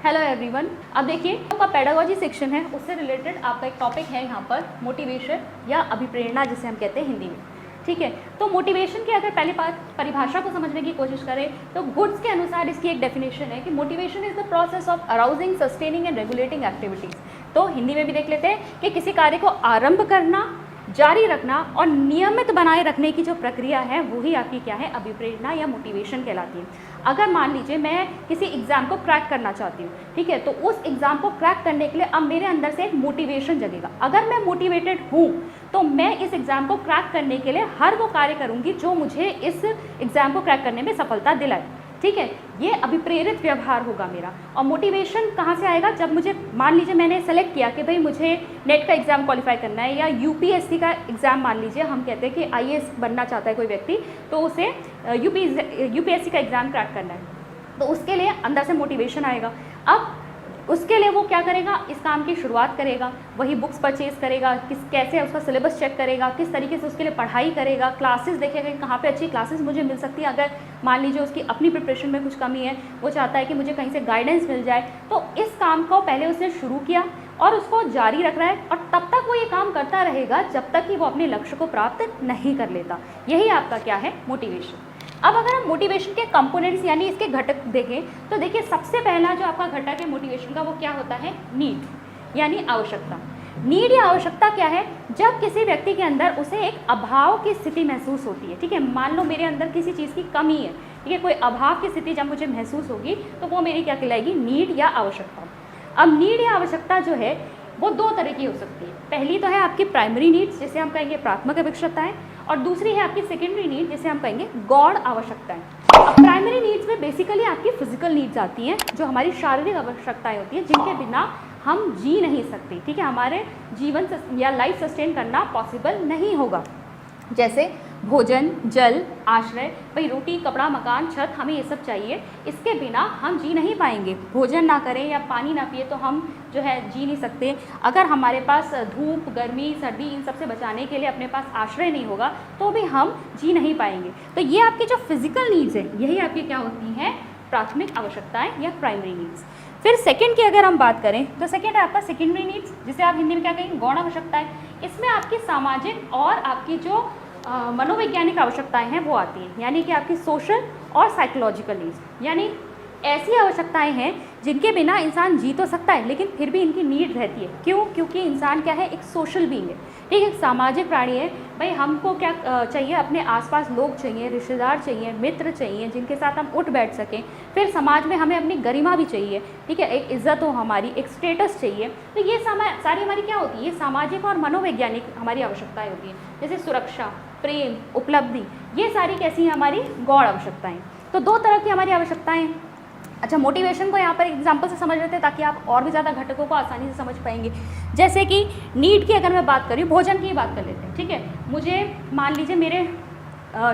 Hello everyone. अब देखिए आपका पेडागोजी सेक्शन है, उससे रिलेटेड आपका एक टॉपिक है यहाँ पर मोटिवेशन या अभिप्रेरणा जिसे हम कहते हैं हिंदी में। ठीक है, तो मोटिवेशन की अगर पहली बात परिभाषा को समझने की कोशिश करें तो गुड्स के अनुसार इसकी एक डेफिनेशन है कि motivation is the process of arousing, sustaining and regulating activities. तो हिंदी में भी देख लेते हैं कि किसी कार्य को आरंभ करना, जारी रखना और नियमित बनाए रखने की जो प्रक्रिया है वही आपकी क्या है, अभिप्रेरणा या मोटिवेशन कहलाती है। अगर मान लीजिए मैं किसी एग्ज़ाम को क्रैक करना चाहती हूँ, ठीक है, तो उस एग्ज़ाम को क्रैक करने के लिए अब मेरे अंदर से एक मोटिवेशन जगेगा। अगर मैं मोटिवेटेड हूँ तो मैं इस एग्ज़ाम को क्रैक करने के लिए हर वो कार्य करूँगी जो मुझे इस एग्ज़ाम को क्रैक करने में सफलता दिलाए। ठीक है, ये अभिप्रेरित व्यवहार होगा मेरा। और मोटिवेशन कहाँ से आएगा? जब मुझे मान लीजिए मैंने सेलेक्ट किया कि भाई मुझे नेट का एग्ज़ाम क्वालिफाई करना है या यूपीएससी का एग्ज़ाम, मान लीजिए हम कहते हैं कि आईएएस बनना चाहता है कोई व्यक्ति, तो उसे यूपीएससी का एग्ज़ाम क्रैक करना है, तो उसके लिए अंदर से मोटिवेशन आएगा। अब उसके लिए वो क्या करेगा, इस काम की शुरुआत करेगा, वही बुक्स परचेज करेगा, कैसे उसका सिलेबस चेक करेगा, किस तरीके से उसके लिए पढ़ाई करेगा, क्लासेस देखेगा कहाँ पे अच्छी क्लासेस मुझे मिल सकती है। अगर मान लीजिए उसकी अपनी प्रिपरेशन में कुछ कमी है, वो चाहता है कि मुझे कहीं से गाइडेंस मिल जाए, तो इस काम को पहले उसने शुरू किया और उसको जारी रख रहा है और तब तक वो ये काम करता रहेगा जब तक कि वो अपने लक्ष्य को प्राप्त नहीं कर लेता। यही आपका क्या है, मोटिवेशन। अब अगर हम मोटिवेशन के कंपोनेंट्स यानी इसके घटक देखें तो देखिए सबसे पहला जो आपका घटक है मोटिवेशन का वो क्या होता है, नीड यानी आवश्यकता। नीड या आवश्यकता क्या है? जब किसी व्यक्ति के अंदर उसे एक अभाव की स्थिति महसूस होती है। ठीक है, मान लो मेरे अंदर किसी चीज़ की कमी है, ठीक है, कोई अभाव की स्थिति जब मुझे महसूस होगी तो वो मेरी क्या कहलाएगी, नीड या आवश्यकता। अब नीड या आवश्यकता जो है वो दो तरह की हो सकती है। पहली तो है आपकी प्राइमरी नीड्स जिसे हम कहेंगे प्राथमिक आवश्यकताएं, और दूसरी है आपकी सेकेंडरी नीड जिसे हम कहेंगे गौण आवश्यकताएं। अब प्राइमरी नीड्स में बेसिकली आपकी फिजिकल नीड्स आती हैं, जो हमारी शारीरिक आवश्यकताएं होती हैं, जिनके बिना हम जी नहीं सकते। ठीक है, हमारे जीवन या लाइफ सस्टेन करना पॉसिबल नहीं होगा, जैसे भोजन, जल, आश्रय, भाई रोटी, कपड़ा, मकान, छत, हमें ये सब चाहिए, इसके बिना हम जी नहीं पाएंगे। भोजन ना करें या पानी ना पिए तो हम जो है जी नहीं सकते। अगर हमारे पास धूप, गर्मी, सर्दी इन सब से बचाने के लिए अपने पास आश्रय नहीं होगा तो भी हम जी नहीं पाएंगे। तो ये आपकी जो फिजिकल नीड्स है यही आपकी क्या होती हैं, प्राथमिक आवश्यकताएं या प्राइमरी नीड्स। फिर सेकंड की अगर हम बात करें तो सेकंड है आपका सेकेंडरी नीड्स जिसे आप हिंदी में क्या कहेंगे, गौण आवश्यकताएं। इसमें आपकी सामाजिक और आपकी जो मनोवैज्ञानिक आवश्यकताएं हैं वो आती हैं, यानी कि आपकी सोशल और साइकोलॉजिकल नीड्स, यानी ऐसी आवश्यकताएं हैं जिनके बिना इंसान जी तो सकता है लेकिन फिर भी इनकी नीड रहती है। क्यों? क्योंकि इंसान क्या है, एक सोशल बीइंग है, ठीक है, एक सामाजिक प्राणी है। भाई हमको क्या चाहिए, अपने आसपास लोग चाहिए, रिश्तेदार चाहिए, मित्र चाहिए जिनके साथ हम उठ बैठ सकें। फिर समाज में हमें अपनी गरिमा भी चाहिए, ठीक है, एक इज्जत हो हमारी, एक स्टेटस चाहिए। तो ये सारी हमारी क्या होती है, ये सामाजिक और मनोवैज्ञानिक हमारी आवश्यकताएँ होती हैं, जैसे सुरक्षा, प्रेम, उपलब्धि, ये सारी कैसी हैं, हमारी गौण आवश्यकताएँ। तो दो तरह की हमारी आवश्यकताएँ हैं। अच्छा, मोटिवेशन को यहाँ पर एग्जाम्पल से समझ लेते हैं ताकि आप और भी ज़्यादा घटकों को आसानी से समझ पाएंगे। जैसे कि नीड की अगर मैं बात करूँ, भोजन की बात कर लेते हैं। ठीक है, मुझे मान लीजिए मेरे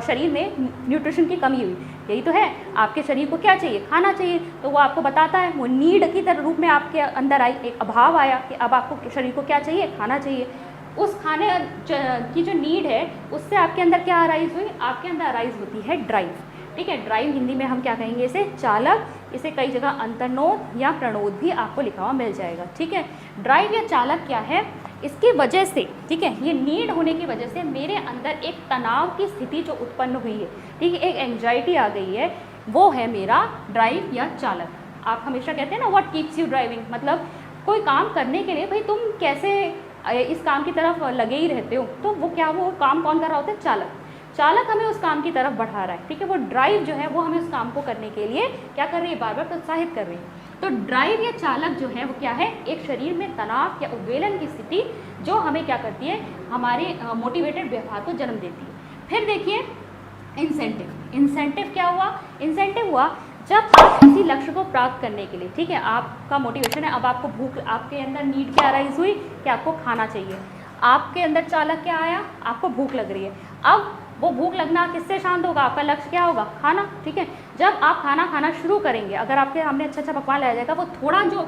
शरीर में न्यूट्रिशन की कमी हुई, यही तो है, आपके शरीर को क्या चाहिए, खाना चाहिए, तो वो आपको बताता है, वो नीड की तरह रूप में आपके अंदर आई, एक अभाव आया कि अब आपको शरीर को क्या चाहिए, खाना चाहिए। उस खाने की जो नीड है उससे आपके अंदर क्या अराइज हुई, आपके अंदर अराइज होती है ड्राइव। ठीक है, ड्राइव हिंदी में हम क्या कहेंगे, इसे चालक, इसे कई जगह अंतर्नोद या प्रणोद भी आपको लिखा हुआ मिल जाएगा। ठीक है, ड्राइव या चालक क्या है, इसकी वजह से, ठीक है, ये नीड होने की वजह से मेरे अंदर एक तनाव की स्थिति जो उत्पन्न हुई है, ठीक है, एक एंग्जाइटी आ गई है, वो है मेरा ड्राइव या चालक। आप हमेशा कहते हैं ना, व्हाट कीप्स यू ड्राइविंग, मतलब कोई काम करने के लिए भाई तुम कैसे इस काम की तरफ लगे ही रहते हो, तो वो क्या, वो काम कौन कर रहा होता है, चालक। चालक हमें उस काम की तरफ बढ़ा रहा है, ठीक है, वो ड्राइव जो है वो हमें उस काम को करने के लिए क्या कर रही है, बार बार प्रोत्साहित कर रही है। तो ड्राइव या चालक जो है वो क्या है, एक शरीर में तनाव या उद्वेलन की स्थिति जो हमें क्या करती है, हमारे मोटिवेटेड व्यवहार को जन्म देती है। फिर देखिए इंसेंटिव। इंसेंटिव क्या हुआ, इंसेंटिव हुआ जब आप किसी लक्ष्य को प्राप्त करने के लिए, ठीक है, आपका मोटिवेशन है, अब आपको भूख, आपके अंदर नीड क्या अराइज हुई कि आपको खाना चाहिए, आपके अंदर चालक क्या आया, आपको भूख लग रही है। अब वो भूख लगना किससे शांत होगा, आपका लक्ष्य क्या होगा, खाना। ठीक है, जब आप खाना खाना शुरू करेंगे, अगर आपके सामने अच्छा अच्छा पकवान लाया जाएगा, वो थोड़ा जो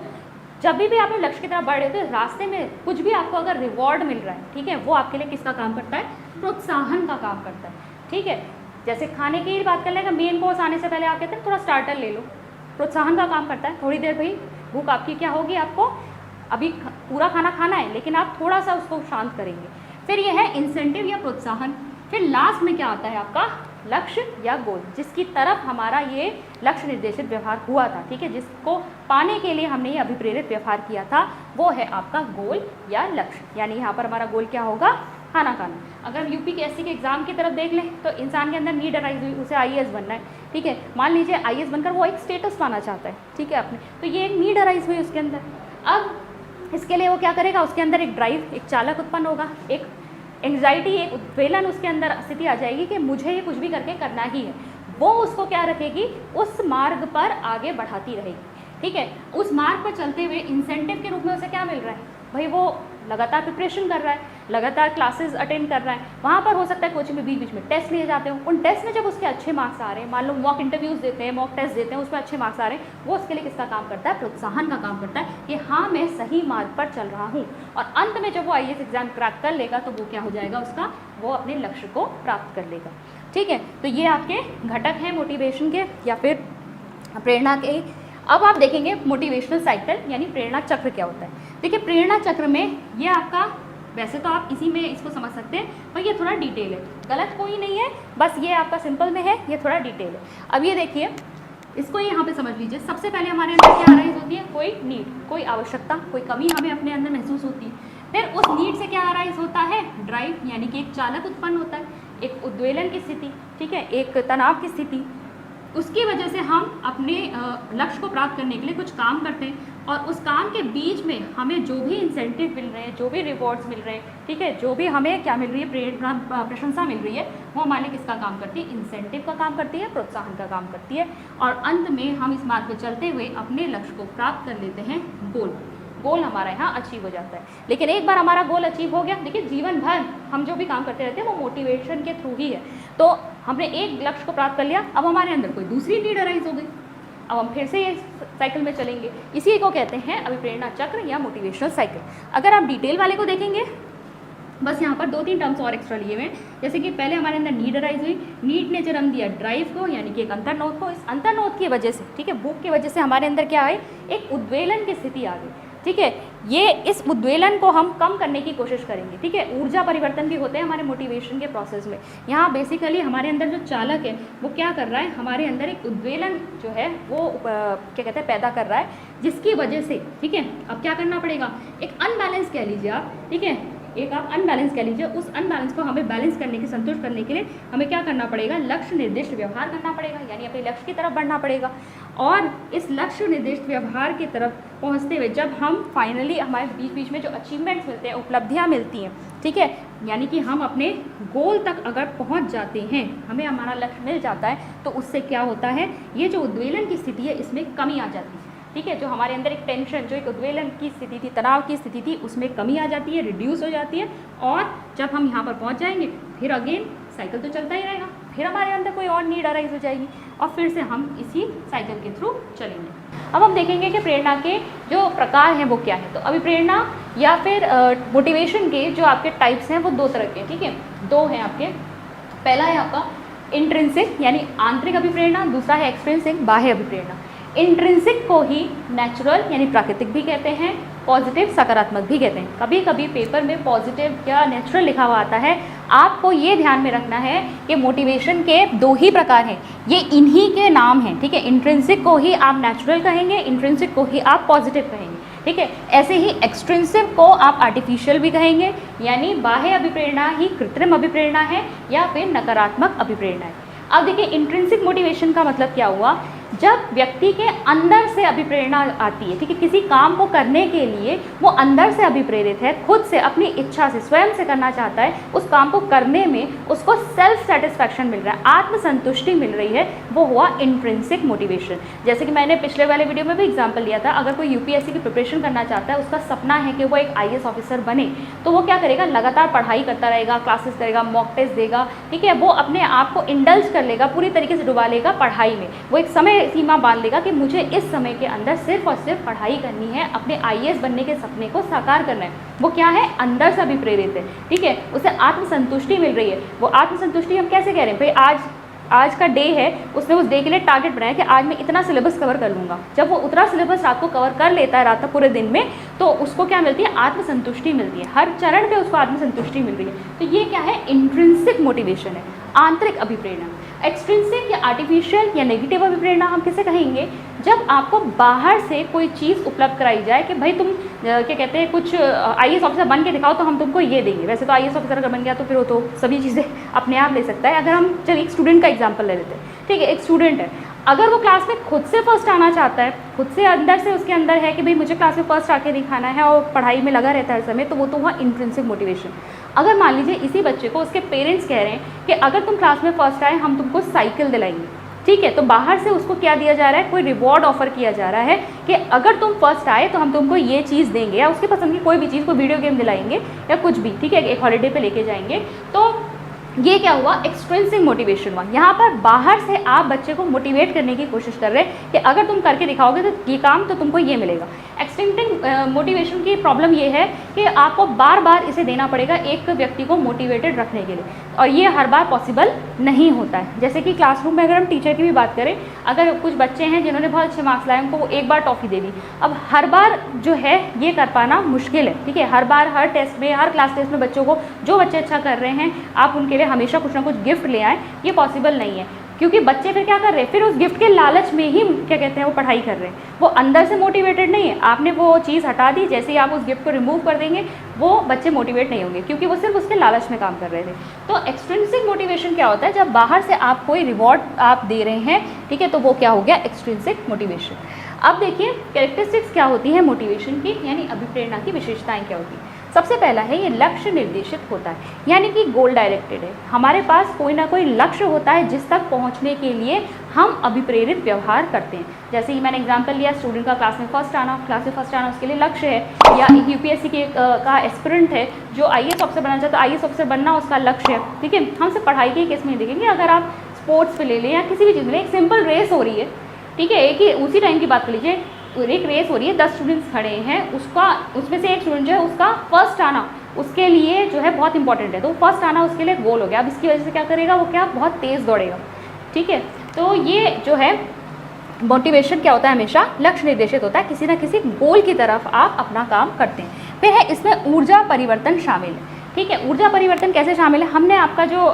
जब भी आप लक्ष्य की तरफ बढ़ रहे हो तो रास्ते में कुछ भी आपको अगर रिवॉर्ड मिल रहा है, ठीक है, वो आपके लिए किसका काम करता है, प्रोत्साहन का काम करता है। ठीक है, जैसे खाने की बात कर लेगा, मेन कोर्स आने से पहले आप कहते हैं थोड़ा स्टार्टर ले लो, प्रोत्साहन का काम करता है, थोड़ी देर भाई भूख आपकी क्या होगी, आपको अभी पूरा खाना खाना है लेकिन आप थोड़ा सा उसको शांत करेंगे। फिर ये है इंसेंटिव या प्रोत्साहन। फिर लास्ट में क्या आता है आपका लक्ष्य या गोल, जिसकी तरफ हमारा ये लक्ष्य निर्देशित व्यवहार हुआ था, ठीक है, जिसको पाने के लिए हमने ये अभिप्रेरित व्यवहार किया था, वो है आपका गोल या लक्ष्य। यानी यहाँ पर हमारा गोल क्या होगा, खाना खाना। अगर हम यूपीएससी के एग्जाम की तरफ देख लें तो इंसान के अंदर नीड अराइज हुई, उसे आईएएस बनना है, ठीक है, मान लीजिए आईएएस बनकर वो एक स्टेटस पाना चाहता है, ठीक है, आपने, तो ये एक नीड अराइज हुई उसके अंदर। अब इसके लिए वो क्या करेगा, उसके अंदर एक ड्राइव, एक चालक उत्पन्न होगा, एक एंग्जाइटी, एक उद्वेलन उसके अंदर स्थिति आ जाएगी कि मुझे ये कुछ भी करके करना ही है। वो उसको क्या रखेगी, उस मार्ग पर आगे बढ़ाती रहेगी, ठीक है। उस मार्ग पर चलते हुए इंसेंटिव के रूप में उसे क्या मिल रहा है, भाई वो लगातार प्रिपरेशन कर रहा है, लगातार क्लासेस अटेंड कर रहा है, वहाँ पर हो सकता है कोचिंग में बीच बीच में टेस्ट लिए जाते हो, उन टेस्ट में जब उसके अच्छे मार्क्स आ रहे हैं, मान लो मॉक इंटरव्यूज़ देते हैं, मॉक टेस्ट देते हैं, उसमें अच्छे मार्क्स आ रहे हैं, वो उसके लिए किसका काम करता है, प्रोत्साहन का काम करता है कि हाँ मैं सही मार्ग पर चल रहा हूँ। और अंत में जब वो आईएएस एग्जाम क्रैक कर लेगा तो वो क्या हो जाएगा उसका, वो अपने लक्ष्य को प्राप्त कर लेगा, ठीक है। तो ये आपके घटक हैं मोटिवेशन के या फिर प्रेरणा के। अब आप देखेंगे मोटिवेशनल साइकिल यानी प्रेरणा चक्र क्या होता है। देखिए प्रेरणा चक्र में ये आपका, वैसे तो आप इसी में इसको समझ सकते हैं पर ये थोड़ा डिटेल है, गलत कोई नहीं है, बस ये आपका सिंपल में है, ये थोड़ा डिटेल है। अब ये देखिए इसको यहाँ पे समझ लीजिए। सबसे पहले हमारे अंदर क्या अराइज होती है, कोई नीड, कोई आवश्यकता, कोई कमी हमें अपने अंदर महसूस होती है। फिर उस नीड से क्या अराइज होता है, ड्राइव, यानी कि एक चालक उत्पन्न होता है, एक उद्वेलन की स्थिति, ठीक है, एक तनाव की स्थिति। उसकी वजह से हम अपने लक्ष्य को प्राप्त करने के लिए कुछ काम करते हैं और उस काम के बीच में हमें जो भी इंसेंटिव मिल रहे हैं, जो भी रिवॉर्ड्स मिल रहे हैं, ठीक है, जो भी हमें क्या मिल रही है, प्रेरणा, प्रशंसा मिल रही है, वो हमारे लिए किसका काम करती है, इंसेंटिव का काम करती है, प्रोत्साहन का काम करती है। और अंत में हम इस मार्ग पर चलते हुए अपने लक्ष्य को प्राप्त कर लेते हैं, गोल हमारा यहाँ अचीव हो जाता है। लेकिन एक बार हमारा गोल अचीव हो गया, देखिए जीवन भर हम जो भी काम करते रहते हैं वो मोटिवेशन के थ्रू ही है। तो हमने एक लक्ष्य को प्राप्त कर लिया, अब हमारे अंदर कोई दूसरी नीड अराइज हो गई, अब हम फिर से ये साइकिल में चलेंगे। इसी को कहते हैं अभिप्रेरणा चक्र या मोटिवेशनल साइकिल। अगर आप डिटेल वाले को देखेंगे, बस यहाँ पर 2-3 टर्म्स और एक्स्ट्रा लिए हुए हैं। जैसे कि पहले हमारे अंदर नीड अराइज हुई, नीड ने जन्म दिया ड्राइव को, यानी कि एक अंतर्नोद को। इस अंतर्नोद की वजह से, ठीक है, भूख की वजह से हमारे अंदर क्या आई, एक उद्वेलन की स्थिति आ गई, ठीक है। ये इस उद्वेलन को हम कम करने की कोशिश करेंगे, ठीक है। ऊर्जा परिवर्तन भी होते हैं हमारे मोटिवेशन के प्रोसेस में। यहाँ बेसिकली हमारे अंदर जो चालक है वो क्या कर रहा है, हमारे अंदर एक उद्वेलन जो है वो क्या कहते हैं पैदा कर रहा है, जिसकी वजह से, ठीक है, अब क्या करना पड़ेगा, एक अनबैलेंस कह लीजिए आप, ठीक है, एक आप अनबैलेंस कह लीजिए। उस अनबैलेंस को हमें बैलेंस करने की, संतुष्ट करने के लिए हमें क्या करना पड़ेगा, लक्ष्य निर्दिष्ट व्यवहार करना पड़ेगा, यानी अपने लक्ष्य की तरफ बढ़ना पड़ेगा। और इस लक्ष्य निर्दिष्ट व्यवहार की तरफ पहुंचते हुए जब हम फाइनली, हमारे बीच बीच में जो अचीवमेंट्स मिलते हैं, उपलब्धियां मिलती हैं, ठीक है, यानी कि हम अपने गोल तक अगर पहुंच जाते हैं, हमें हमारा लक्ष्य मिल जाता है, तो उससे क्या होता है, ये जो उद्वेलन की स्थिति है इसमें कमी आ जाती है, ठीक है। जो हमारे अंदर एक टेंशन, जो एक उद्वेलन की स्थिति थी, तनाव की स्थिति थी, उसमें कमी आ जाती है, रिड्यूस हो जाती है। और जब हम यहाँ पर पहुँच जाएंगे फिर अगेन साइकिल तो चलता ही रहेगा, फिर हमारे अंदर कोई और नीड अराइज हो जाएगी और फिर से हम इसी साइकिल के थ्रू चलेंगे। अब हम देखेंगे कि प्रेरणा के जो प्रकार हैं वो क्या है। तो अभिप्रेरणा या फिर मोटिवेशन के जो आपके टाइप्स हैं वो 2 तरह के हैं, ठीक है, 2 हैं आपके। पहला है आपका इंट्रिंसिक यानी आंतरिक अभिप्रेरणा, दूसरा है एक्सट्रिंसिक बाह्य अभिप्रेरणा। इंट्रिंसिक को ही नेचुरल यानी प्राकृतिक भी कहते हैं, पॉजिटिव सकारात्मक भी कहते हैं। कभी कभी पेपर में पॉजिटिव या नेचुरल लिखा हुआ आता है। आपको ये ध्यान में रखना है कि मोटिवेशन के 2 ही प्रकार हैं, ये इन्हीं के नाम हैं, ठीक है। इंट्रिंसिक को ही आप नेचुरल कहेंगे, इंट्रिंसिक को ही आप पॉजिटिव कहेंगे, ठीक है। ऐसे ही एक्सट्रिंसिक को आप आर्टिफिशियल भी कहेंगे, यानी बाह्य अभिप्रेरणा ही कृत्रिम अभिप्रेरणा है या फिर नकारात्मक अभिप्रेरणा है। अब देखिए इंट्रिंसिक मोटिवेशन का मतलब क्या हुआ, जब व्यक्ति के अंदर से अभिप्रेरणा आती है, ठीक है, किसी काम को करने के लिए वो अंदर से अभिप्रेरित है, खुद से अपनी इच्छा से स्वयं से करना चाहता है, उस काम को करने में उसको सेल्फ सेटिस्फैक्शन मिल रहा है, आत्मसंतुष्टि मिल रही है, वो हुआ इंट्रिंसिक मोटिवेशन। जैसे कि मैंने पिछले वाले वीडियो में भी एग्जाम्पल दिया था, अगर कोई यूपीएससी की प्रिपरेशन करना चाहता है, उसका सपना है कि वो एक आईएएस ऑफिसर बने, तो वो क्या करेगा, लगातार पढ़ाई करता रहेगा, क्लासेस करेगा, मॉक टेस्ट देगा, ठीक है, वो अपने आप को इंडल्ज कर लेगा, पूरी तरीके से डुबा लेगा पढ़ाई में। वो एक समय सीमा बांध लेगा कि मुझे इस समय के अंदर सिर्फ और सिर्फ पढ़ाई करनी है, अपने आईएएस बनने के सपने को साकार करना है। वो क्या है, अंदर से अभिप्रेरित है, ठीक है, उसे आत्मसंतुष्टि मिल रही है। वो आत्मसंतुष्टि हम कैसे कह रहे हैं, भाई आज आज का डे है, उसने उस डे के लिए टारगेट बनाया कि आज मैं इतना सिलेबस कवर कर लूँगा। जब वो उतना सिलेबस रात को कवर कर लेता है, रात तक पूरे दिन में, तो उसको क्या मिलती है, आत्मसंतुष्टि मिलती है। हर चरण पे उसको आत्मसंतुष्टि मिल रही है। तो ये क्या है, इंट्रिंसिक मोटिवेशन है, आंतरिक अभिप्रेरणा। एक्सट्रिंसिक या आर्टिफिशियल या नेगेटिव अभिप्रेरणा हम किसे कहेंगे, जब आपको बाहर से कोई चीज़ उपलब्ध कराई जाए कि भाई तुम क्या कहते हैं, कुछ IAS ऑफिसर बन के दिखाओ तो हम तुमको ये देंगे। वैसे तो IAS ऑफिसर अगर बन गया तो फिर वो तो सभी चीज़ें अपने आप ले सकता है। अगर हम चलिए एक स्टूडेंट का एग्जाम्पल ले लेते हैं, ठीक है, एक स्टूडेंट है, अगर वो क्लास में खुद से फर्स्ट आना चाहता है, खुद से अंदर से उसके अंदर है कि भाई मुझे क्लास में फर्स्ट आके दिखाना है और पढ़ाई में लगा रहता है हर समय, तो वो तो हुआ इंट्रिंसिक मोटिवेशन। अगर मान लीजिए इसी बच्चे को उसके पेरेंट्स कह रहे हैं कि अगर तुम क्लास में फर्स्ट आए हम तुमको साइकिल दिलाएंगे, ठीक है, तो बाहर से उसको क्या दिया जा रहा है, कोई रिवॉर्ड ऑफर किया जा रहा है कि अगर तुम फर्स्ट आए तो हम तुमको ये चीज़ देंगे, या उसके पसंद की कोई भी चीज़, कोई वीडियो गेम दिलाएंगे या कुछ भी, ठीक है, एक हॉलीडे पे लेके जाएंगे। तो ये क्या हुआ, एक्सट्रिंसिक मोटिवेशन हुआ। यहाँ पर बाहर से आप बच्चे को मोटिवेट करने की कोशिश कर रहे हैं कि अगर तुम करके दिखाओगे तो ये काम, तो तुमको ये मिलेगा। एक्सट्रिंसिक मोटिवेशन की प्रॉब्लम ये है कि आपको बार बार इसे देना पड़ेगा एक व्यक्ति को मोटिवेटेड रखने के लिए, और ये हर बार पॉसिबल नहीं होता है। जैसे कि क्लासरूम में अगर हम टीचर की भी बात करें, अगर कुछ बच्चे हैं जिन्होंने बहुत अच्छे मार्क्स लाए, उनको वो एक बार टॉफ़ी दे दी, अब हर बार जो है ये कर पाना मुश्किल है, ठीक है। हर बार हर टेस्ट में, हर क्लास टेस्ट में बच्चों को, जो बच्चे अच्छा कर रहे हैं, आप उनके लिए हमेशा कुछ ना कुछ गिफ्ट ले आएँ, ये पॉसिबल नहीं है। क्योंकि बच्चे फिर क्या कर रहे हैं, फिर उस गिफ्ट के लालच में ही क्या कहते हैं वो पढ़ाई कर रहे हैं, वो अंदर से मोटिवेटेड नहीं है। आपने वो चीज़ हटा दी, जैसे ही आप उस गिफ्ट को रिमूव कर देंगे वो बच्चे मोटिवेट नहीं होंगे, क्योंकि वो सिर्फ उसके लालच में काम कर रहे थे। तो एक्सट्रिंसिक मोटिवेशन क्या होता है, जब बाहर से आप कोई रिवॉर्ड आप दे रहे हैं, ठीक है, तो वो क्या हो गया, एक्सट्रिंसिक मोटिवेशन। अब देखिए कैरेक्टरिस्टिक्स क्या होती है मोटिवेशन की, यानी अभिप्रेरणा की विशेषताएं क्या होती है। सबसे पहला है ये लक्ष्य निर्देशित होता है, यानी कि गोल डायरेक्टेड है। हमारे पास कोई ना कोई लक्ष्य होता है जिस तक पहुंचने के लिए हम अभिप्रेरित व्यवहार करते हैं। जैसे ही मैंने एग्जांपल लिया, स्टूडेंट का क्लास में फर्स्ट आना, उसके लिए लक्ष्य है, या UPSC का एस्पिरेंट है जो IAS ऑफिसर बनना चाहता है, IAS ऑफिसर बनना उसका लक्ष्य है, ठीक है। हम सिर्फ पढ़ाई के केस में देखेंगे, अगर आप स्पोर्ट्स पे ले लें या किसी भी चीज़ में, एक सिंपल रेस हो रही है, ठीक है, एक ही उसी टाइम की बात कर लीजिए, एक रेस हो रही है, 10 स्टूडेंट्स खड़े हैं, उसमें से एक स्टूडेंट जो है उसका फर्स्ट आना उसके लिए जो है बहुत इंपॉर्टेंट है, तो फर्स्ट आना उसके लिए गोल हो गया। अब इसकी वजह से क्या करेगा, वो क्या बहुत तेज़ दौड़ेगा, ठीक है। तो ये जो है मोटिवेशन क्या होता है, हमेशा लक्ष्य निर्देशित होता है, किसी ना किसी गोल की तरफ आप अपना काम करते हैं। फिर है इसमें ऊर्जा परिवर्तन शामिल है, ठीक है। ऊर्जा परिवर्तन कैसे शामिल है, हमने आपका जो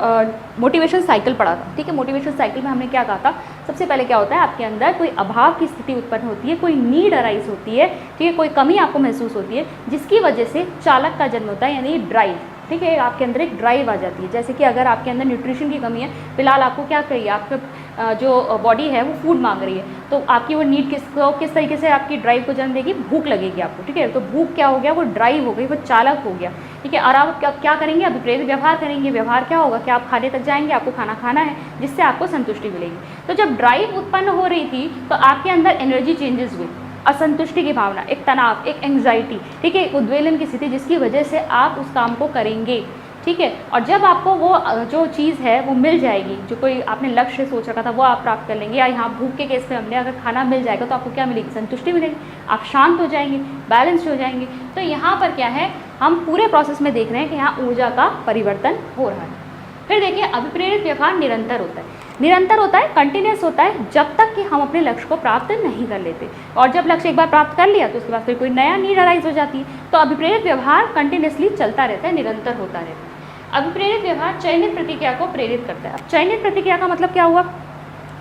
मोटिवेशन साइकिल पढ़ा था, ठीक है। मोटिवेशन साइकिल में हमने क्या कहा था, सबसे पहले क्या होता है, आपके अंदर कोई अभाव की स्थिति उत्पन्न होती है, कोई नीड अराइज होती है, ठीक है, कोई कमी आपको महसूस होती है, जिसकी वजह से चालक का जन्म होता है, यानी ड्राइव, ठीक है। आपके अंदर एक ड्राइव आ जाती है। जैसे कि अगर आपके अंदर न्यूट्रिशन की कमी है, फिलहाल आपको क्या करिए, आपके जो बॉडी है वो फूड मांग रही है, तो आपकी वो नीड किस तरीके से आपकी ड्राइव को जन्म देगी, भूख लगेगी आपको, ठीक है। तो भूख क्या हो गया, वो ड्राइव हो गई, वो चालक हो गया, ठीक है। और आप क्या करेंगे, अभिप्रेरित व्यवहार करेंगे। व्यवहार क्या होगा कि आप खाने तक जाएंगे, आपको खाना खाना है, जिससे आपको संतुष्टि मिलेगी। तो जब ड्राइव उत्पन्न हो रही थी तो आपके अंदर एनर्जी चेंजेस हुए, असंतुष्टि की भावना, एक तनाव, एक एंग्जाइटी, ठीक है, उद्वेलन की स्थिति, जिसकी वजह से आप उस काम को करेंगे, ठीक है। और जब आपको वो जो चीज़ है वो मिल जाएगी, जो कोई आपने लक्ष्य सोच रखा था वो आप प्राप्त कर लेंगे, या यहाँ भूख के केस में हमने अगर खाना मिल जाएगा तो आपको क्या मिलेगी, संतुष्टि मिलेगी, आप शांत हो जाएंगे, बैलेंस्ड हो जाएंगे। तो यहाँ पर क्या है, हम पूरे प्रोसेस में देख रहे हैं कि यहाँ ऊर्जा का परिवर्तन हो रहा है। फिर देखिए अभिप्रेरित व्यवहार निरंतर होता है, कंटिन्यूस होता है, जब तक कि हम अपने लक्ष्य को प्राप्त नहीं कर लेते। और जब लक्ष्य एक बार प्राप्त कर लिया तो उसके बाद फिर कोई नया नीड अराइज हो जाती है। तो अभिप्रेरित व्यवहार कंटिन्यूसली चलता रहता है, निरंतर होता रहता है। अभिप्रेरित व्यवहार चयनित प्रतिक्रिया को प्रेरित करता है। चयनित प्रतिक्रिया का मतलब क्या हुआ,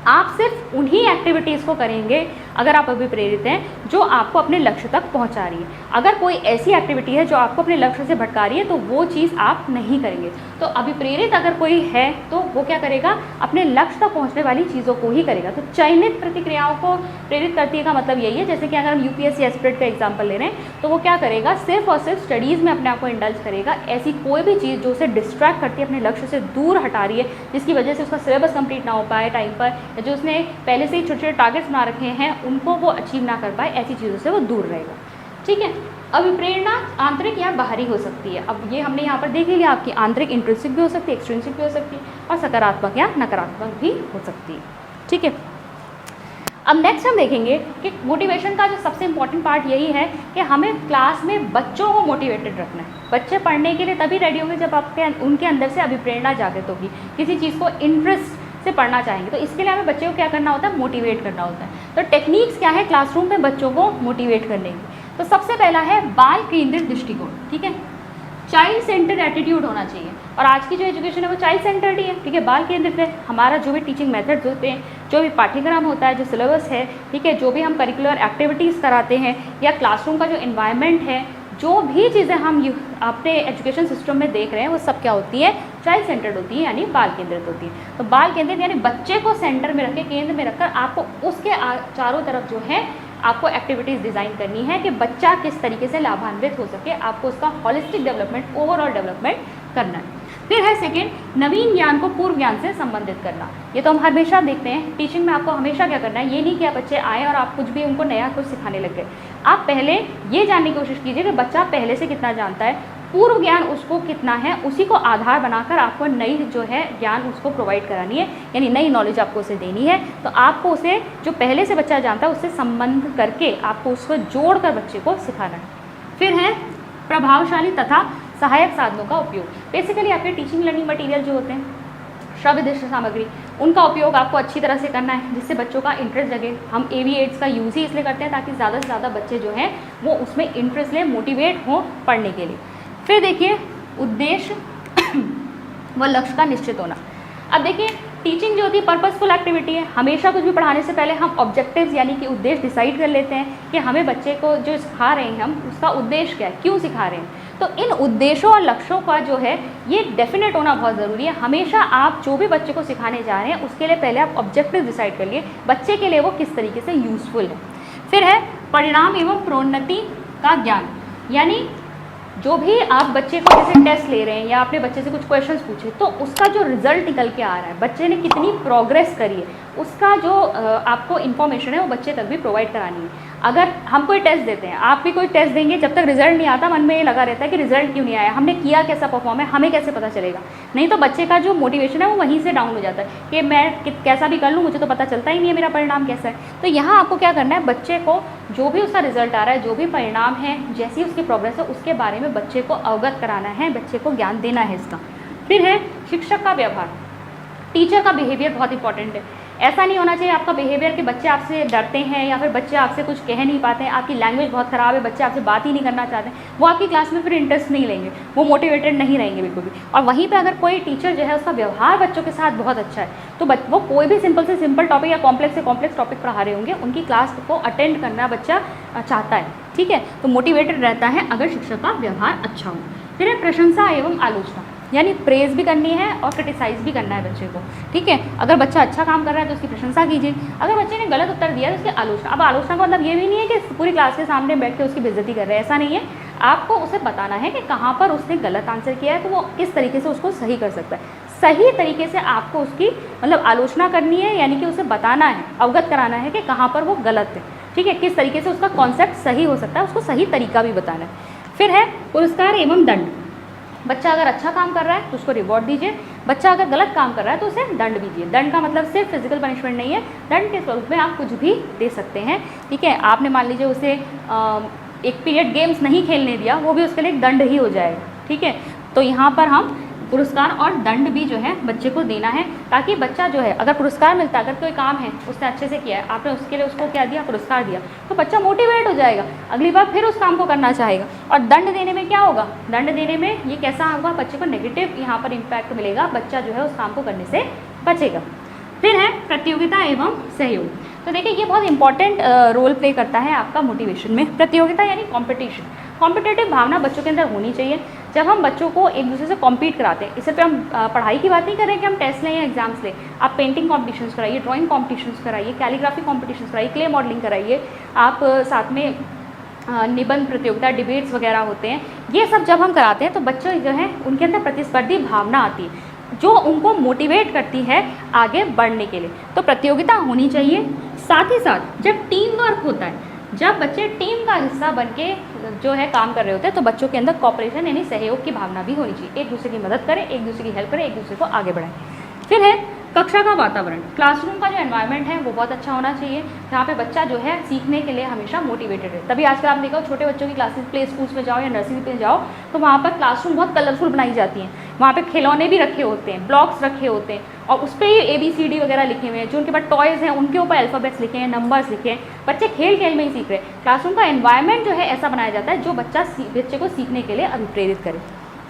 आप सिर्फ उन्हीं एक्टिविटीज़ को करेंगे अगर आप अभिप्रेरित हैं जो आपको अपने लक्ष्य तक पहुंचा रही है। अगर कोई ऐसी एक्टिविटी है जो आपको अपने लक्ष्य से भटका रही है तो वो चीज़ आप नहीं करेंगे। तो अभिप्रेरित अगर कोई है तो वो क्या करेगा, अपने लक्ष्य तक पहुंचने वाली चीज़ों को ही करेगा। तो चयनित प्रतिक्रियाओं को प्रेरित करती है का मतलब यही है। जैसे कि अगर हम UPSC एस्पिरेंट का एग्जाम्पल ले रहे हैं तो वो क्या करेगा, सिर्फ और सिर्फ स्टडीज़ में अपने आप को इंडल्ज करेगा। ऐसी कोई भी चीज़ जो उसे डिस्ट्रैक्ट करती है, अपने लक्ष्य से दूर हटा रही है, जिसकी वजह से उसका सिलेबस कंप्लीट ना हो पाए टाइम पर, जो उसने पहले से ही छोटे छोटे टारगेट्स बना रखे हैं उनको वो अचीव ना कर पाए, ऐसी चीज़ों से वो दूर रहेगा। ठीक है। अभिप्रेरणा आंतरिक या बाहरी हो सकती है। अब ये हमने यहाँ पर देख लिया, आपकी आंतरिक इंट्रिंसिक भी हो सकती है, एक्सट्रिंसिक भी हो सकती है, और सकारात्मक या नकारात्मक भी हो सकती है। ठीक है। अब नेक्स्ट हम देखेंगे कि मोटिवेशन का जो सबसे इम्पॉर्टेंट पार्ट यही है कि हमें क्लास में बच्चों को मोटिवेटेड रखना है। बच्चे पढ़ने के लिए तभी रेडी होंगे जब आपके उनके अंदर से अभिप्रेरणा जागृत होगी, किसी चीज़ को इंटरेस्ट से पढ़ना चाहेंगे। तो इसके लिए हमें बच्चे को क्या करना होता है, मोटिवेट करना होता है। तो टेक्निक्स क्या है क्लासरूम में बच्चों को मोटिवेट करने की। तो सबसे पहला है बाल केंद्रित दृष्टिकोण, ठीक है, चाइल्ड सेंटर्ड एटीट्यूड होना चाहिए। और आज की जो एजुकेशन है वो चाइल्ड सेंटर्ड ही है, ठीक है, बाल केंद्रित है। हमारा जो भी टीचिंग मेथड्स होते हैं, जो भी पाठ्यक्रम होता है, जो सिलेबस है, ठीक है, जो भी हम करिकुलर एक्टिविटीज़ कराते हैं या क्लासरूम का जो इन्वायरमेंट है, जो भी चीज़ें हम अपने एजुकेशन सिस्टम में देख रहे हैं वो सब क्या होती है, चाइल्ड सेंटर्ड होती है, यानी बाल केंद्रित होती है। तो बाल केंद्रित यानी बच्चे को सेंटर में रख के, केंद्र में रखकर आपको उसके चारों तरफ जो है आपको एक्टिविटीज़ डिज़ाइन करनी है कि बच्चा किस तरीके से लाभान्वित हो सके। आपको उसका हॉलिस्टिक डेवलपमेंट, ओवरऑल डेवलपमेंट करना है। फिर है सेकेंड, नवीन ज्ञान को पूर्व ज्ञान से संबंधित करना। ये तो हम हमेशा देखते हैं टीचिंग में, आपको हमेशा क्या करना है, ये नहीं कि आप बच्चे आए और आप कुछ भी उनको नया कुछ सिखाने लग गए। आप पहले ये जानने की कोशिश कीजिए कि बच्चा पहले से कितना जानता है, पूर्व ज्ञान उसको कितना है, उसी को आधार बनाकर आपको नई जो है ज्ञान उसको प्रोवाइड करानी है, यानी नई नॉलेज आपको उसे देनी है। तो आपको उसे जो पहले से बच्चा जानता है उससे संबंध करके आपको उसको जोड़कर बच्चे को सिखाना है। फिर है प्रभावशाली तथा सहायक साधनों का उपयोग। बेसिकली आपके टीचिंग लर्निंग मटेरियल जो होते हैं, श्रव्य सामग्री, उनका उपयोग आपको अच्छी तरह से करना है जिससे बच्चों का इंटरेस्ट जगे। हम AV8 का यूज़ ही इसलिए करते हैं ताकि ज़्यादा से ज़्यादा बच्चे जो हैं वो उसमें इंटरेस्ट लें, मोटिवेट हों पढ़ने के लिए। फिर देखिए उद्देश्य व लक्ष्य का निश्चित होना। अब देखिए टीचिंग जो होती है पर्पसफुल एक्टिविटी है। हमेशा कुछ भी पढ़ाने से पहले हम ऑब्जेक्टिव्स यानी कि उद्देश्य डिसाइड कर लेते हैं कि हमें बच्चे को जो सिखा रहे हैं हम उसका उद्देश्य क्या है, क्यों सिखा रहे हैं। तो इन उद्देश्यों और लक्ष्यों का जो है ये डेफिनेट होना बहुत ज़रूरी है। हमेशा आप जो भी बच्चे को सिखाने जा रहे हैं उसके लिए पहले आप ऑब्जेक्टिव डिसाइड कर लिए, बच्चे के लिए वो किस तरीके से यूज़फुल है। फिर है परिणाम एवं प्रोन्नति का ज्ञान, यानी जो भी आप बच्चे को जैसे टेस्ट ले रहे हैं या आपने बच्चे से कुछ क्वेश्चंस पूछे तो उसका जो रिजल्ट निकल के आ रहा है, बच्चे ने कितनी प्रोग्रेस करी है, उसका जो आपको इन्फॉर्मेशन है वो बच्चे तक भी प्रोवाइड करानी है। अगर हम कोई टेस्ट देते हैं, आप भी कोई टेस्ट देंगे, जब तक रिजल्ट नहीं आता मन में ये लगा रहता है कि रिजल्ट क्यों नहीं आया, हमने किया कैसा परफॉर्म है, हमें कैसे पता चलेगा। नहीं तो बच्चे का जो मोटिवेशन है वो वहीं से डाउन हो जाता है कि मैं कैसा भी कर लूँ मुझे तो पता चलता ही नहीं है मेरा परिणाम कैसा है। तो यहाँ आपको क्या करना है, बच्चे को जो भी उसका रिजल्ट आ रहा है, जो भी परिणाम है, जैसी उसकी प्रोग्रेस है, उसके बारे में बच्चे को अवगत कराना है, बच्चे को ज्ञान देना है इसका। फिर है शिक्षक का व्यवहार, टीचर का बिहेवियर बहुत इंपॉर्टेंट है। ऐसा नहीं होना चाहिए आपका बिहेवियर कि बच्चे आपसे डरते हैं या फिर बच्चे आपसे कुछ कह नहीं पाते हैं, आपकी लैंग्वेज बहुत ख़राब है, बच्चे आपसे बात ही नहीं करना चाहते हैं, वो आपकी क्लास में फिर इंटरेस्ट नहीं लेंगे, वो मोटिवेटेड नहीं रहेंगे बिल्कुल भी। और वहीं पे अगर कोई टीचर जो है उसका व्यवहार बच्चों के साथ बहुत अच्छा है तो वो कोई भी सिंपल से सिंपल टॉपिक या कॉम्प्लेक्स से कॉम्प्लेक्स टॉपिक पढ़ा रहे होंगे, उनकी क्लास को अटेंड करना बच्चा चाहता है, ठीक है, तो मोटिवेटेड रहता है अगर शिक्षक का व्यवहार अच्छा हो। फिर है प्रशंसा एवं आलोचना, यानी प्रेज़ भी करनी है और क्रिटिसाइज़ भी करना है बच्चे को, ठीक है। अगर बच्चा अच्छा काम कर रहा है तो उसकी प्रशंसा कीजिए, अगर बच्चे ने गलत उत्तर दिया तो उसकी आलोचना। अब आलोचना का मतलब ये भी नहीं है कि पूरी क्लास के सामने बैठ के उसकी बेइज्जती कर रहे हैं, ऐसा नहीं है। आपको उसे बताना है कि कहाँ पर उसने गलत आंसर किया है तो वो किस तरीके से उसको सही कर सकता है। सही तरीके से आपको उसकी मतलब आलोचना करनी है, यानी कि उसे बताना है, अवगत कराना है कि कहाँ पर वो गलत है, ठीक है, किस तरीके से उसका कॉन्सेप्ट सही हो सकता है, उसको सही तरीका भी बताना है। फिर है पुरस्कार एवं दंड। बच्चा अगर अच्छा काम कर रहा है तो उसको रिवॉर्ड दीजिए, बच्चा अगर गलत काम कर रहा है तो उसे दंड दीजिए। दंड का मतलब सिर्फ फिजिकल पनिशमेंट नहीं है, दंड के स्वरूप में आप कुछ भी दे सकते हैं, ठीक है। आपने मान लीजिए उसे एक पीरियड गेम्स नहीं खेलने दिया, वो भी उसके लिए एक दंड ही हो जाएगा, ठीक है। तो यहाँ पर हम पुरस्कार और दंड भी जो है बच्चे को देना है, ताकि बच्चा जो है अगर पुरस्कार मिलता है, अगर कोई काम है उसने अच्छे से किया है, आपने उसके लिए उसको क्या दिया, पुरस्कार दिया, तो बच्चा मोटिवेट हो जाएगा, अगली बार फिर उस काम को करना चाहेगा। और दंड देने में क्या होगा, दंड देने में ये कैसा होगा, बच्चे को नेगेटिव यहाँ पर इम्पैक्ट मिलेगा, बच्चा जो है उस काम को करने से बचेगा। फिर है प्रतियोगिता एवं सहयोग। तो देखिए ये बहुत इंपॉर्टेंट रोल प्ले करता है आपका मोटिवेशन में। प्रतियोगिता यानी कॉम्पिटिशन, कॉम्पिटिटिव भावना बच्चों के अंदर होनी चाहिए। जब हम बच्चों को एक दूसरे से कॉम्पीट कराते हैं, इससे पे हम पढ़ाई की बात नहीं कर रहे हैं कि हम टेस्ट लें या एग्जाम्स लें, आप पेंटिंग कॉम्पिटिशन्स कराइए, ड्राइंग कॉम्पिटिशन्स कराइए, कैलीग्राफी कॉम्पिटिशन्स कराइए, क्ले मॉडलिंग कराइए, आप साथ में निबंध प्रतियोगिता, डिबेट्स वगैरह होते हैं, ये सब जब हम कराते हैं तो बच्चे जो हैं उनके अंदर प्रतिस्पर्धी भावना आती है जो उनको मोटिवेट करती है आगे बढ़ने के लिए। तो प्रतियोगिता होनी चाहिए। साथ ही साथ जब टीम वर्क होता है, जब बच्चे टीम का हिस्सा बनके जो है काम कर रहे होते हैं, तो बच्चों के अंदर कॉपरेशन यानी सहयोग की भावना भी होनी चाहिए, एक दूसरे की मदद करें, एक दूसरे की हेल्प करें, एक दूसरे को आगे बढ़ाएं। फिर है कक्षा का वातावरण, क्लासरूम का जो एनवायरनमेंट है वो बहुत अच्छा होना चाहिए, जहाँ पे बच्चा जो है सीखने के लिए हमेशा मोटिवेटेड है। तभी आजकल आप देखो छोटे बच्चों की क्लासेस प्ले स्कूल्स में जाओ या नर्सरी पे जाओ तो वहाँ पर क्लासरूम बहुत कलरफुल बनाई जाती हैं, वहाँ पे खिलौने भी रखे होते हैं, ब्लॉक्स रखे होते हैं, और उस पर ही ABCD वगैरह लिखे हुए हैं, जो उनके पास टॉयज़ हैं उनके ऊपर अल्फ़ाबेट्स लिखे हैं, नंबर्स लिखे हैं, बच्चे खेल खेल में ही सीख रहे हैं। क्लासरूम का एनवायरनमेंट जो है ऐसा बनाया जाता है जो बच्चे को सीखने के लिए अभिप्रेरित करे।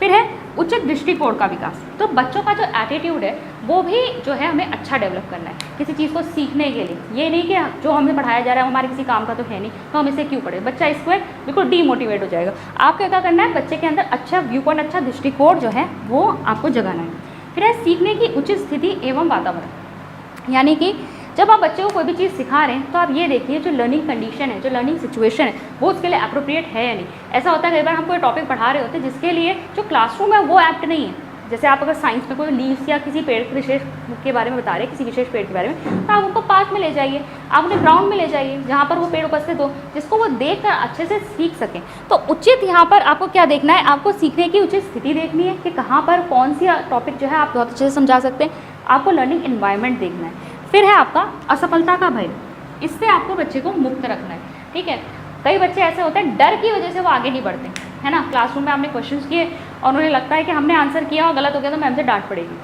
फिर है उचित दृष्टिकोण का विकास। तो बच्चों का जो एटीट्यूड है वो भी जो है हमें अच्छा डेवलप करना है किसी चीज़ को सीखने के लिए। ये नहीं कि जो हमें पढ़ाया जा रहा है हमारे किसी काम का तो है नहीं, तो हम इसे क्यों पढ़े, बच्चा इसको बिल्कुल डीमोटिवेट हो जाएगा। आपको क्या करना है, बच्चे के अंदर अच्छा व्यू पॉइंट, अच्छा दृष्टिकोण जो है वो आपको जगाना है। फिर है सीखने की उचित स्थिति एवं वातावरण, यानी कि जब आप बच्चे को कोई भी चीज़ सिखा रहे हैं तो आप ये देखिए जो लर्निंग कंडीशन है, जो लर्निंग सिचुएशन है वो उसके लिए अप्रोप्रिएट है या नहीं। ऐसा होता है कई बार हम कोई टॉपिक पढ़ा रहे होते हैं जिसके लिए जो क्लासरूम है वो एप्ट नहीं है। जैसे आप अगर साइंस में कोई लीव्स या किसी पेड़ विशेष के बारे में बता रहे हैं, किसी विशेष पेड़ के बारे में, तो आप उनको पार्क में ले जाइए, आप उन्हें ग्राउंड में ले जाइए जहाँ पर वो पेड़ उपस्थित हो, जिसको वो देख कर अच्छे से सीख सकें। तो उचित यहाँ पर आपको क्या देखना है, आपको सीखने की उचित स्थिति देखनी है कि कहाँ पर कौन सी टॉपिक जो है आप बहुत अच्छे से समझा सकते हैं। आपको लर्निंग एनवायरनमेंट देखना है। फिर है आपका असफलता का भय, इससे आपको बच्चे को मुक्त रखना है। ठीक है, कई बच्चे ऐसे होते हैं डर की वजह से वो आगे नहीं बढ़ते, है ना। क्लासरूम में आपने क्वेश्चंस किए और उन्हें लगता है कि हमने आंसर किया और गलत हो गया तो मैम से डांट पड़ेगी,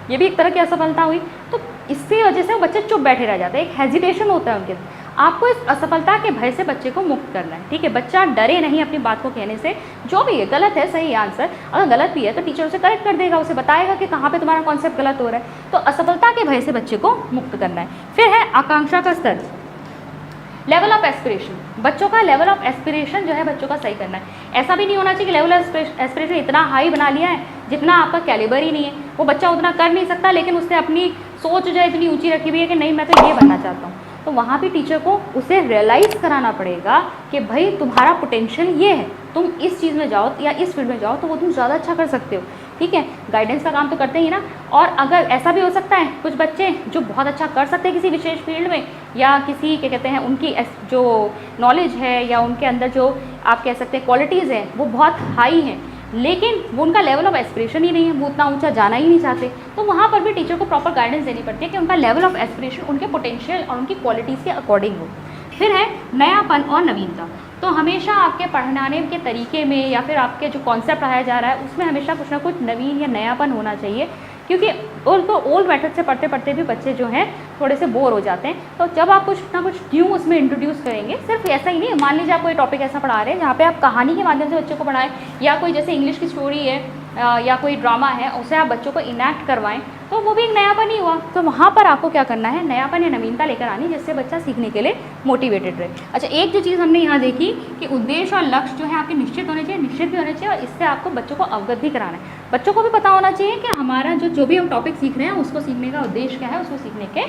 ये भी एक तरह की असफलता हुई। तो इसकी वजह से वो बच्चे चुप बैठे रह जाते हैं, एक हेजिटेशन होता है उनके अंदर। आपको इस असफलता के भय से बच्चे को मुक्त करना है। ठीक है, बच्चा डरे नहीं अपनी बात को कहने से। जो भी है, गलत है सही आंसर, अगर गलत भी है तो टीचर उसे करेक्ट कर देगा, उसे बताएगा कि कहाँ पे तुम्हारा कॉन्सेप्ट गलत हो रहा है। तो असफलता के भय से बच्चे को मुक्त करना है। फिर है आकांक्षा का स्तर, लेवल ऑफ एस्पिरेशन। बच्चों का लेवल ऑफ एस्पिरेशन जो है बच्चों का सही करना है। ऐसा भी नहीं होना चाहिए कि लेवल ऑफ एस्पिरेशन इतना हाई बना लिया है जितना आपका कैलिबर ही नहीं है, वो बच्चा उतना कर नहीं सकता, लेकिन उसने अपनी सोच जो है इतनी ऊंची रखी हुई है कि नहीं मैं तो ये बनना चाहता हूँ। तो वहाँ भी टीचर को उसे रियलाइज़ कराना पड़ेगा कि भाई तुम्हारा पोटेंशियल ये है, तुम इस चीज़ में जाओ या इस फील्ड में जाओ तो वो तुम ज़्यादा अच्छा कर सकते हो। ठीक है, गाइडेंस का काम तो करते ही ना। और अगर ऐसा भी हो सकता है कुछ बच्चे जो बहुत अच्छा कर सकते हैं किसी विशेष फील्ड में, या किसी क्या कहते हैं उनकी जो नॉलेज है या उनके अंदर जो आप कह सकते हैं क्वालिटीज़ हैं वो बहुत हाई हैं, लेकिन वो उनका लेवल ऑफ एस्पिरेशन ही नहीं है, वो उतना ऊंचा जाना ही नहीं चाहते। तो वहाँ पर भी टीचर को प्रॉपर गाइडेंस देनी पड़ती है कि उनका लेवल ऑफ एस्पिरेशन उनके पोटेंशियल और उनकी क्वालिटीज़ के अकॉर्डिंग हो। फिर है नयापन और नवीनता। तो हमेशा आपके पढ़ाने के तरीके में या फिर आपके जो कॉन्सेप्ट पढ़ाया जा रहा है उसमें हमेशा कुछ ना कुछ नवीन या नयापन होना चाहिए, क्योंकि ओल्ड मेथड से पढ़ते पढ़ते भी बच्चे जो हैं थोड़े से बोर हो जाते हैं। तो जब आप कुछ ना कुछ न्यू उसमें इंट्रोड्यूस करेंगे, सिर्फ ऐसा ही नहीं, मान लीजिए आप कोई टॉपिक ऐसा पढ़ा रहे हैं जहाँ पे आप कहानी के माध्यम से बच्चों को पढ़ाएं, या कोई जैसे इंग्लिश की स्टोरी है या कोई ड्रामा है उसे आप बच्चों को इनैक्ट करवाएं, तो वो भी एक नयापन ही हुआ। तो वहाँ पर आपको क्या करना है, नयापन या नवीनता लेकर आनी, जिससे बच्चा सीखने के लिए मोटिवेटेड रहे। अच्छा, एक जो चीज़ हमने यहाँ देखी कि उद्देश्य और लक्ष्य जो है आपके निश्चित होने चाहिए, निश्चित भी होने चाहिए, और इससे आपको बच्चों को अवगत भी कराना है। बच्चों को भी पता होना चाहिए कि हमारा जो भी हम टॉपिक सीख रहे हैं उसको सीखने का उद्देश्य क्या है, उसको सीखने के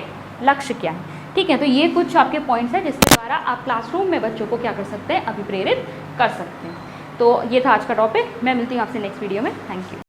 लक्ष्य क्या है। ठीक है, तो ये कुछ आपके पॉइंट्स हैं जिसके द्वारा आप क्लासरूम में बच्चों को क्या कर सकते हैं, अभिप्रेरित कर सकते हैं। तो ये था आज का टॉपिक। मैं मिलती हूँ आपसे नेक्स्ट वीडियो में। Thank you.